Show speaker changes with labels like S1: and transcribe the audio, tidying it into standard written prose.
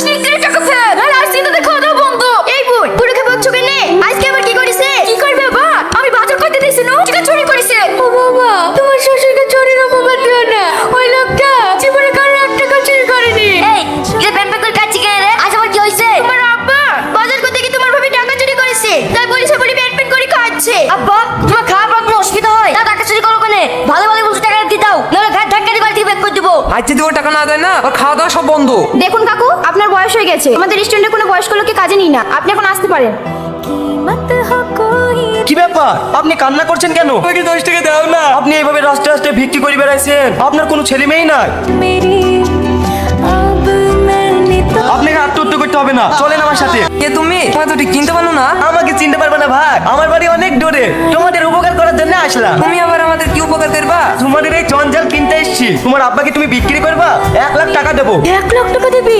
S1: শিগগিরই টাকা ফেল, নাহলে আজকে তোদের খাওয়া দাওয়া বন্ধ। এই বুই, বুড়োকে বকছো কেন? আজকে আবার কি করেছে? কি করবে বাবা? আমি বাজার করতে দিয়েছি না, চিকেন চুরি করেছে। ও বাবা, তোমার শ্বশুরকে চুরির অপবাদ দিও না। ওই লোকটা জীবনে কারো 1 টাকা চুরি করেনি। এই, যে ব্যাংক করে কাচ্চি কেন রে? আজ আবার কি হইছে? তোমার আব্বা বাজার করতে গিয়ে তোমার ভাবি টাকা চুরি করেছে, তাই পুলিশে বলি ব্যাংক করে খাচ্ছে। আব্বা, তোমার খাওয়ার পর কোনো অসুবিধা হয় না? টাকা চুরি করো কেন? ভালো ভালো বলছো টাকা দিয়ে দাও, নাহলে ঘাট ধাক্কা দিয়ে বাড়ি থেকে বের করে দেবো।
S2: আজ যদি ও টাকা না দেয় না, ওর খাওয়া দাওয়া সব বন্ধ।
S1: দেখুন কাকু, আপনার বয়স হয়ে গেছে, আমাদের রেস্টুরেন্টে কোনো বয়স্ক লোককে কাজে নিই না, আপনি এখন আসতে পারেন।
S3: কি ব্যাপার, আপনি কান্না করছেন কেন?
S2: আমাকে 10 টাকা দাও না।
S3: আপনি এইভাবে রাস্তায় রাস্তায় ভিক্ষি করে বেড়াইছেন, আপনার কোনো ছেলে মেয়ে নাই। আপনাকে আত্মহত্যা করতে হবে না, চলেন আমার সাথে।
S2: কে তুমি? তোমাকে তো ঠিক চিনতে পারলো না।
S3: আমাকে চিনতে পারবে না ভাই, আমার বাড়ি অনেক দূরে, তোমাদের উপকার করার জন্য আসলাম।
S2: তুমি আবার আমাদের কি উপকার করবা?
S3: তোমাদের এই জঞ্জাল কিনতে এসেছি। তোমার আব্বাকে তুমি বিক্রি করবা, 1 লাখ টাকা দেবো।
S1: 1 লাখ টাকা দেবে?